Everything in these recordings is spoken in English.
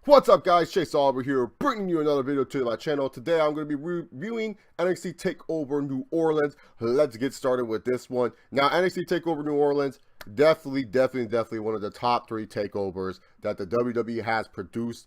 What's up, guys? Chase Oliver here, bringing you another video to my channel. Today I'm going to be reviewing NXT TakeOver New Orleans. Let's get started with this one. Now, NXT TakeOver New Orleans, definitely one of the top 3 takeovers that the WWE has produced.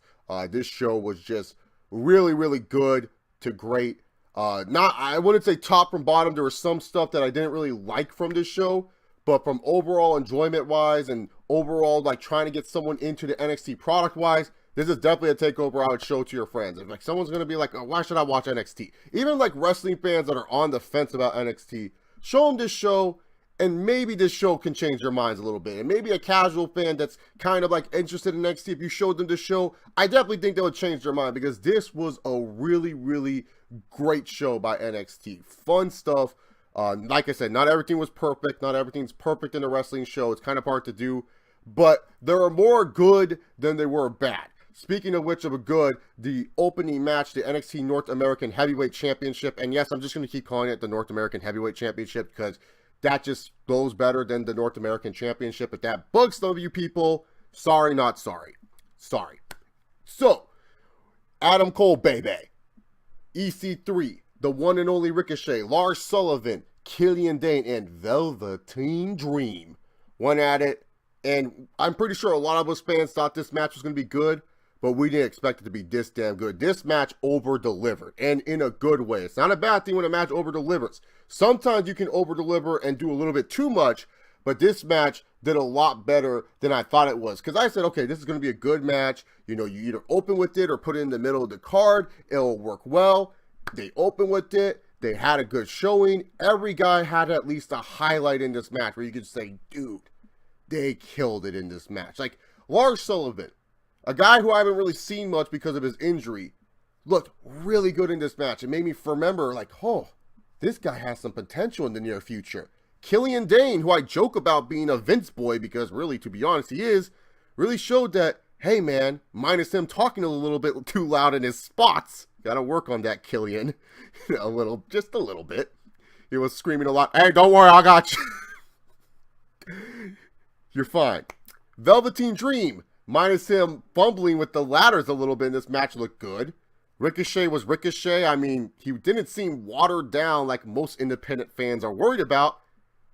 This show was just really good to great. I wouldn't say top from bottom. There was some stuff that I didn't really like from this show, but from overall enjoyment wise and overall like trying to get someone into the NXT product wise, this is definitely a takeover I would show to your friends. If like someone's gonna be like, oh, why should I watch NXT? Even like wrestling fans that are on the fence about NXT, show them this show, and maybe this show can change their minds a little bit. And maybe a casual fan that's kind of like interested in NXT, if you showed them this show, I definitely think they would change their mind, because this was a really great show by NXT. Fun stuff. Like I said, not everything was perfect. Not everything's perfect in a wrestling show. It's kind of hard to do, but there are more good than there were bad. Speaking of which, of a good, the opening match, the NXT North American Heavyweight Championship, and yes, I'm just going to keep calling it the North American Heavyweight Championship because that just goes better than the North American Championship. If that bugs some of you people, sorry, not sorry. Sorry. So, Adam Cole, baby. EC3, the one and only Ricochet, Lars Sullivan, Killian Dane, and Velveteen Dream went at it. And I'm pretty sure a lot of us fans thought this match was going to be good, but we didn't expect it to be this damn good. This match over-delivered, and in a good way. It's not a bad thing when a match over-delivers. Sometimes you can over-deliver and do a little bit too much, but this match did a lot better than I thought it was. Because I said, okay, this is going to be a good match. You know, you either open with it or put it in the middle of the card. It'll work well. They open with it. They had a good showing. Every guy had at least a highlight in this match where you could say, dude, they killed it in this match. Like Lars Sullivan, a guy who I haven't really seen much because of his injury, looked really good in this match. It made me remember, like, oh, this guy has some potential in the near future. Killian Dane, who I joke about being a Vince boy, because really, to be honest, he is, really showed that, hey man, minus him talking a little bit too loud in his spots. Gotta work on that, Killian. Just a little bit. He was screaming a lot. Hey, don't worry, I got you. You're fine. Velveteen Dream, minus him fumbling with the ladders a little bit in this match, looked good. Ricochet was Ricochet. I mean, he didn't seem watered down like most independent fans are worried about.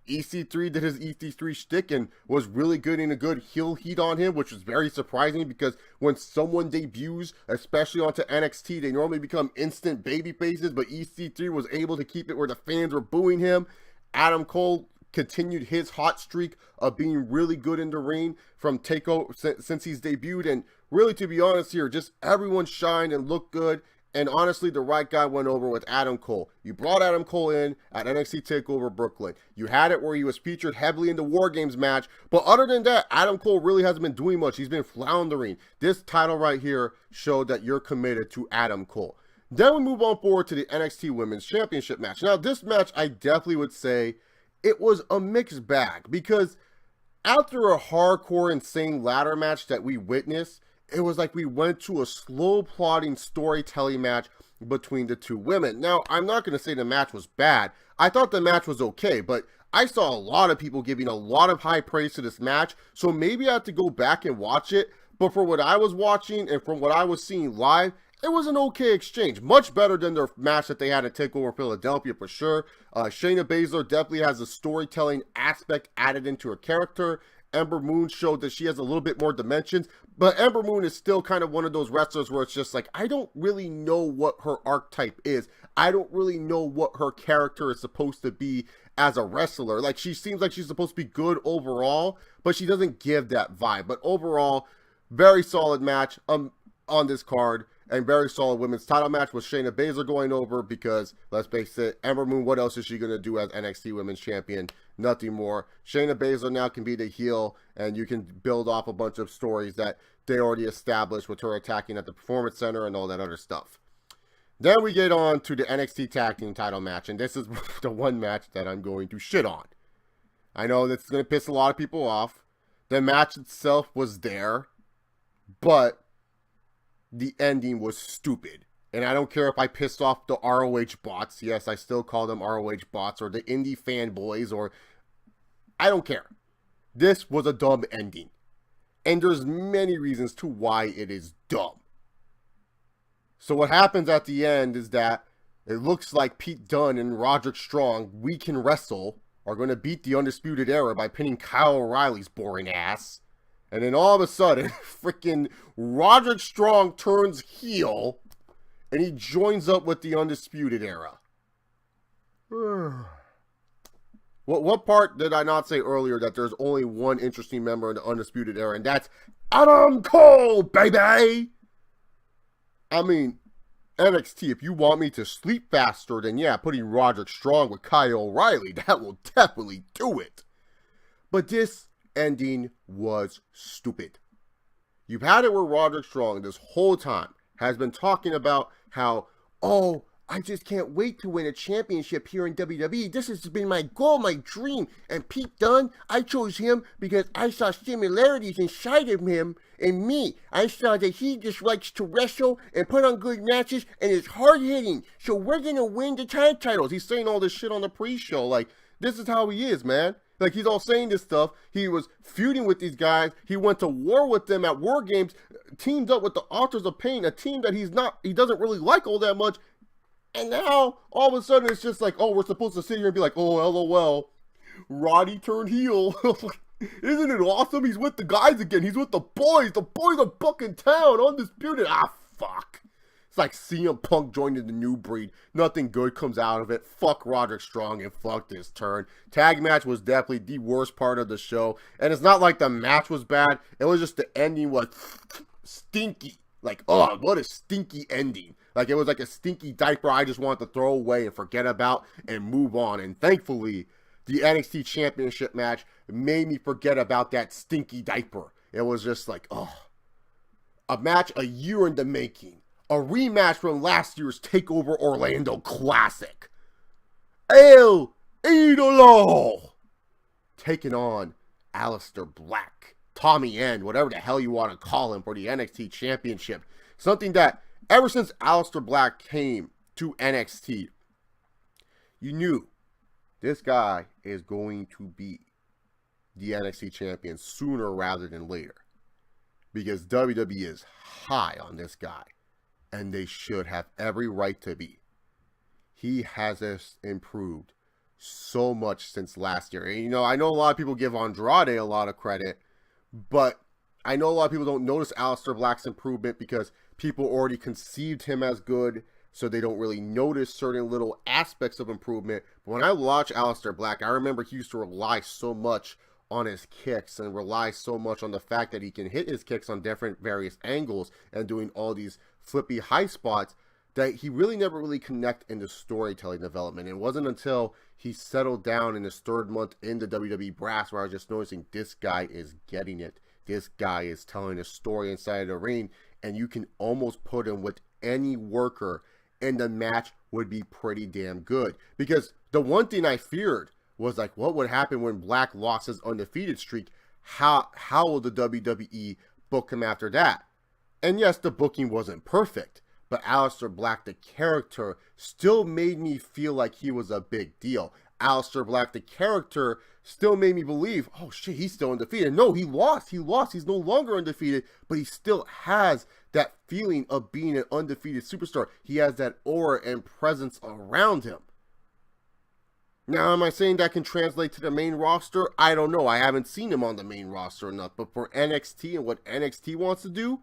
EC3 did his EC3 shtick and was really good in a good heel heat on him, which was very surprising because when someone debuts, especially onto NXT, they normally become instant baby faces, but EC3 was able to keep it where the fans were booing him. Adam Cole continued his hot streak of being really good in the ring from TakeOver since he's debuted, and really, to be honest here, just everyone shined and looked good. And honestly, the right guy went over with Adam Cole. You brought Adam Cole in at NXT TakeOver Brooklyn. You had it where he was featured heavily in the War Games match. But other than that, Adam Cole really hasn't been doing much. He's been floundering. This title right here showed that you're committed to Adam Cole. Then we move on forward to the NXT Women's Championship match. Now, this match, I definitely would say it was a mixed bag. Because after a hardcore, insane ladder match that we witnessed, it was like we went to a slow plotting storytelling match between the two women. Now, I'm not going to say the match was bad. I thought the match was okay, but I saw a lot of people giving a lot of high praise to this match, so maybe I have to go back and watch it. But for what I was watching and from what I was seeing live, it was an okay exchange. Much better than their match that they had at TakeOver Philadelphia for sure. Shayna Baszler definitely has a storytelling aspect added into her character. Ember Moon showed that she has a little bit more dimensions, but Ember Moon is still kind of one of those wrestlers where it's just like, I don't really know what her archetype is. I don't really know what her character is supposed to be as a wrestler. Like, she seems like she's supposed to be good overall, but she doesn't give that vibe. But overall, very solid match on this card, and very solid women's title match with Shayna Baszler going over because, let's face it, Ember Moon, what else is she going to do as NXT Women's Champion? Nothing more. Shayna Baszler now can be the heel, and you can build off a bunch of stories that they already established with her attacking at the Performance Center and all that other stuff. Then we get on to the NXT Tag Team title match, and this is the one match that I'm going to shit on. I know that's going to piss a lot of people off. The match itself was there, but the ending was stupid. And I don't care if I pissed off the ROH bots. Yes, I still call them ROH bots, or the indie fanboys, or I don't care. This was a dumb ending. And there's many reasons to why it is dumb. So what happens at the end is that it looks like Pete Dunne and Roderick Strong, We Can Wrestle, are going to beat the Undisputed Era by pinning Kyle O'Reilly's boring ass. And then all of a sudden, freaking Roderick Strong turns heel and he joins up with the Undisputed Era. What part did I not say earlier that there's only one interesting member in the Undisputed Era, and that's Adam Cole, baby? I mean, NXT, if you want me to sleep faster, then yeah, putting Roderick Strong with Kyle O'Reilly, that will definitely do it. But this ending was stupid. You've had it where Roderick Strong this whole time has been talking about how, oh, I just can't wait to win a championship here in WWE. This has been my goal, my dream. And Pete Dunne, I chose him because I saw similarities inside of him and me. I saw that he just likes to wrestle and put on good matches and is hard-hitting. So we're going to win the tag titles. He's saying all this shit on the pre-show. Like, this is how he is, man. Like, he's all saying this stuff. He was feuding with these guys. He went to war with them at War Games, teamed up with the Authors of Pain, a team that he doesn't really like all that much. And now, all of a sudden, it's just like, oh, we're supposed to sit here and be like, oh, LOL, Roddy turned heel. Isn't it awesome? He's with the guys again. He's with the boys. The boys are bucking town, undisputed. Ah, fuck. It's like CM Punk joining the new breed. Nothing good comes out of it. Fuck Roderick Strong and fuck this turn. Tag match was definitely the worst part of the show. And it's not like the match was bad. It was just the ending was stinky. Like, oh, what a stinky ending. Like, it was like a stinky diaper I just wanted to throw away and forget about and move on. And thankfully, the NXT Championship match made me forget about that stinky diaper. It was just like, oh, a match a year in the making. A rematch from last year's TakeOver Orlando Classic. El Idolo taking on Aleister Black, Tommy End, whatever the hell you want to call him, for the NXT Championship. Something that ever since Aleister Black came to NXT, you knew this guy is going to be the NXT champion sooner rather than later. Because WWE is high on this guy. And they should have every right to be. He has improved so much since last year. And, you know, I know a lot of people give Andrade a lot of credit. But I know a lot of people don't notice Aleister Black's improvement because people already conceived him as good, so they don't really notice certain little aspects of improvement. But when I watch Aleister Black, I remember he used to rely so much on his kicks and rely so much on the fact that he can hit his kicks on different various angles and doing all these flippy high spots that he really never really connect into storytelling development. It wasn't until he settled down in his third month in the WWE brass where I was just noticing this guy is getting it. This guy is telling a story inside of the ring, and you can almost put him with any worker and the match would be pretty damn good. Because the one thing I feared was like, what would happen when Black lost his undefeated streak? How will the WWE book him after that? And yes, the booking wasn't perfect, but Aleister Black, the character, still made me feel like he was a big deal. Aleister Black, the character, still made me believe, oh shit, he's still undefeated. No, he lost. He's no longer undefeated, but he still has that feeling of being an undefeated superstar. He has that aura and presence around him. Now, am I saying that can translate to the main roster? I don't know. I haven't seen him on the main roster enough. But for NXT and what NXT wants to do,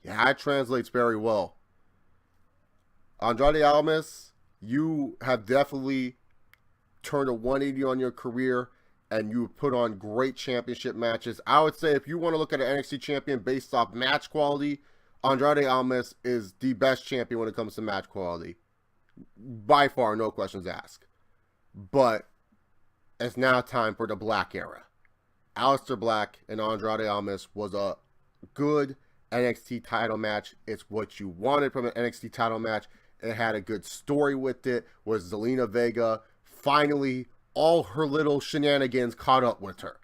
yeah, it translates very well. Andrade Almas, you have definitely turned a 180 on your career, and you've put on great championship matches. I would say if you want to look at an NXT champion based off match quality, Andrade Almas is the best champion when it comes to match quality. By far, no questions asked. But it's now time for the Black era. Aleister Black and Andrade Almas was a good NXT title match. It's what you wanted from an NXT title match. It had a good story with it. Was Zelina Vega finally all her little shenanigans caught up with her?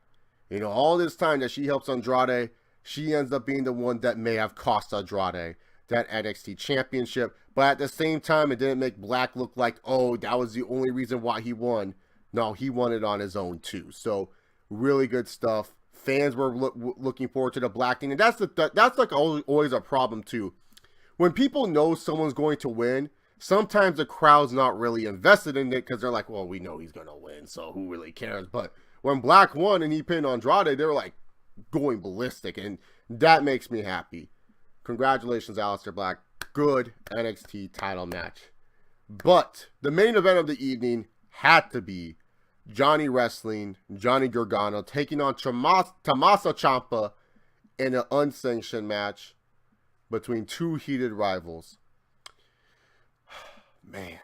You know, all this time that she helps Andrade, she ends up being the one that may have cost Andrade that NXT championship. But at the same time, it didn't make Black look like, oh, that was the only reason why he won. No, he won it on his own too. So really good stuff. Fans were looking forward to the Black thing, and that's like always a problem too. when people know someone's going to win, sometimes the crowd's not really invested in it because they're like, well, we know he's going to win, so who really cares? But when Black won and he pinned Andrade, they were like going ballistic, and that makes me happy. Congratulations, Aleister Black. Good NXT title match. But the main event of the evening had to be Johnny Wrestling, Johnny Gargano, taking on Timaso Ciampa in an unsanctioned match between two heated rivals. Man.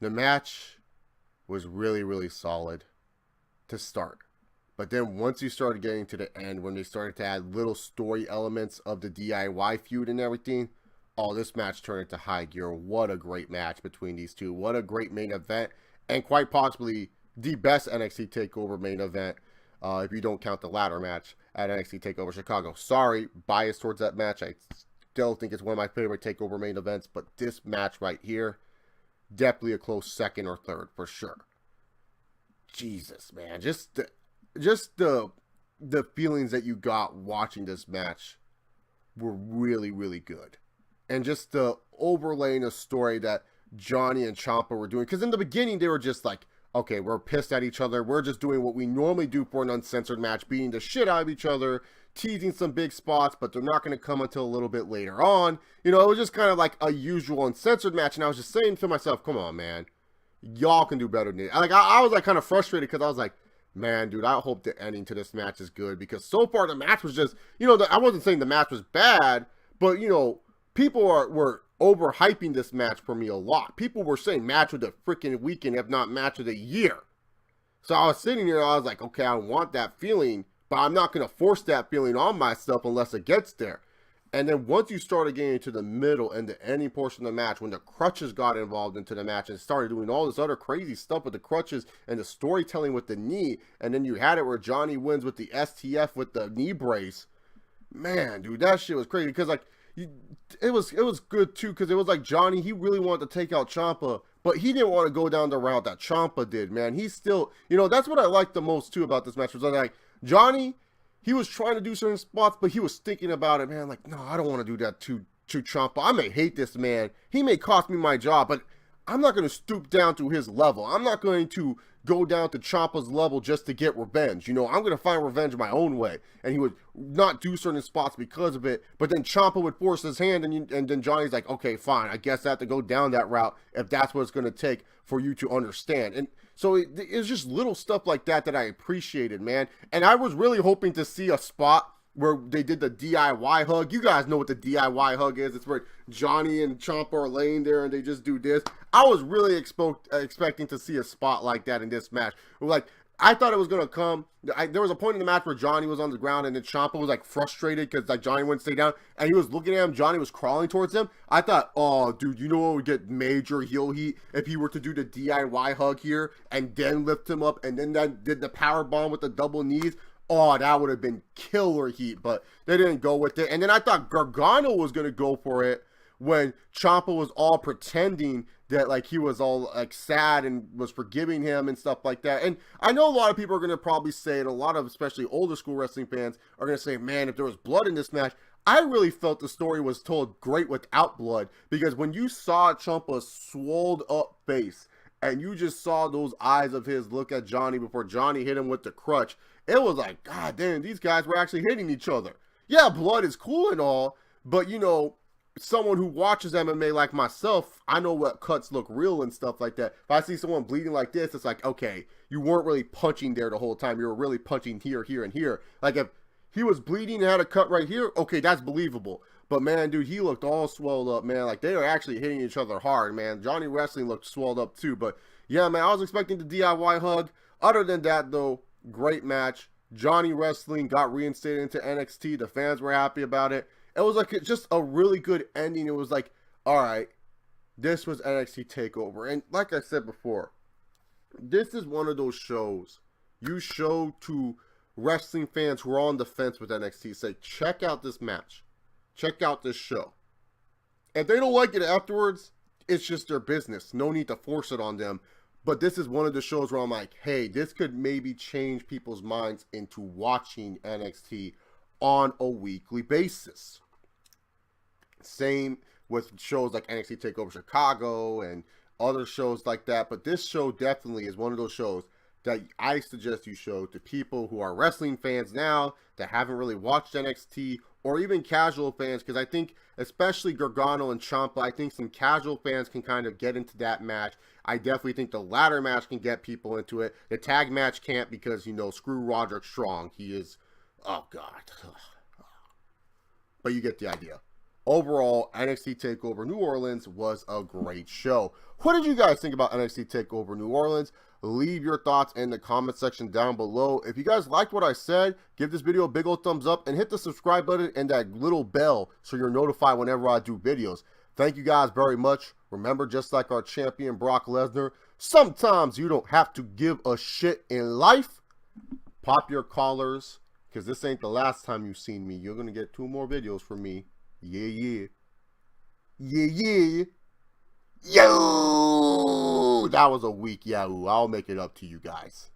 The match was really, really solid to start. But then once you started getting to the end, when they started to add little story elements of the DIY feud and everything, oh, this match turned into high gear. What a great match between these two. What a great main event. And quite possibly the best NXT TakeOver main event, if you don't count the ladder match at NXT TakeOver Chicago. Sorry, bias towards that match. I still think it's one of my favorite TakeOver main events. But this match right here, definitely a close second or third for sure. Jesus, man. Just the feelings that you got watching this match were really, really good. And just the overlaying a story that Johnny and Ciampa were doing. Because in the beginning, they were just like, okay, we're pissed at each other. We're just doing what we normally do for an uncensored match, beating the shit out of each other, teasing some big spots, but they're not going to come until a little bit later on. You know, it was just kind of like a usual uncensored match. And I was just saying to myself, come on, man. Y'all can do better than it. Like, I was like kind of frustrated because I was like, man, dude, I hope the ending to this match is good. Because so far the match was just, you know, I wasn't saying the match was bad, but, you know, people were overhyping this match for me a lot. People were saying match of the freaking weekend, if not match of the year. So I was sitting here, I was like, okay, I want that feeling, but I'm not going to force that feeling on myself unless it gets there. And then once you started getting into the middle and the ending portion of the match, when the crutches got involved into the match and started doing all this other crazy stuff with the crutches and the storytelling with the knee, and then you had it where Johnny wins with the STF with the knee brace, man, dude, that shit was crazy. Because, like, it was good, too, because it was like Johnny, he really wanted to take out Ciampa, but he didn't want to go down the route that Ciampa did, man. He's still, you know, that's what I liked the most, too, about this match. Was like, Johnny, he was trying to do certain spots, but he was thinking about it, man. Like, no, I don't want to do that to Ciampa. I may hate this man. He may cost me my job, but I'm not going to stoop down to his level. I'm not going to go down to Ciampa's level just to get revenge. You know, I'm going to find revenge my own way. And he would not do certain spots because of it. But then Ciampa would force his hand, and then Johnny's like, okay, fine. I guess I have to go down that route if that's what it's going to take for you to understand. And so it was just little stuff like that that I appreciated, man. And I was really hoping to see a spot where they did the DIY hug. You guys know what the DIY hug is. It's where Johnny and Ciampa are laying there and they just do this. I was really expecting to see a spot like that in this match. Like, I thought it was going to come. There was a point in the match where Johnny was on the ground and then Ciampa was like frustrated because like Johnny wouldn't stay down and he was looking at him. Johnny was crawling towards him. I thought, oh, dude, you know what would get major heel heat if he were to do the DIY hug here and then lift him up and then that did the power bomb with the double knees. Oh, that would have been killer heat, but they didn't go with it. And then I thought Gargano was going to go for it when Ciampa was all pretending that like he was all like sad and was forgiving him and stuff like that. And I know a lot of people are going to probably say, and a lot of especially older school wrestling fans are going to say, man, if there was blood in this match, I really felt the story was told great without blood, because when you saw Ciampa's swolled up face and you just saw those eyes of his look at Johnny before Johnny hit him with the crutch, it was like, God damn, these guys were actually hitting each other. Yeah, blood is cool and all, but you know, someone who watches MMA like myself, I know what cuts look real and stuff like that. If I see someone bleeding like this, it's like, okay, you weren't really punching there the whole time. You were really punching here, here, and here. Like if he was bleeding and had a cut right here, okay, that's believable. But man, dude, he looked all swelled up, man. Like they were actually hitting each other hard, man. Johnny Wrestling looked swelled up too. But yeah, man, I was expecting the DIY hug. Other than that, though, great match. Johnny Wrestling got reinstated into NXT. The fans were happy about it. It was like just a really good ending. It was like, all right, this was NXT TakeOver. And like I said before, this is one of those shows you show to wrestling fans who are on the fence with NXT. Say, check out this match. Check out this show. If they don't like it afterwards, it's just their business. No need to force it on them. But this is one of the shows where I'm like, hey, this could maybe change people's minds into watching NXT on a weekly basis. Same with shows like NXT TakeOver Chicago and other shows like that. But this show definitely is one of those shows that I suggest you show to people who are wrestling fans now that haven't really watched NXT, or even casual fans, because I think especially Gargano and Ciampa, I think some casual fans can kind of get into that match. I definitely think the ladder match can get people into it. The tag match can't, because, you know, screw Roderick Strong. He is, oh God. But you get the idea. Overall, NXT TakeOver New Orleans was a great show. What did you guys think about NXT TakeOver New Orleans? Leave your thoughts in the comment section down below. If you guys liked what I said, give this video a big old thumbs up and hit the subscribe button and that little bell so you're notified whenever I do videos. Thank you guys very much. Remember, just like our champion Brock Lesnar, sometimes you don't have to give a shit in life. Pop your collars, because this ain't the last time you've seen me. You're going to get 2 more videos from me. Yeah, yeah. Yeah, yeah. Yo! That was a weak yahoo. I'll make it up to you guys.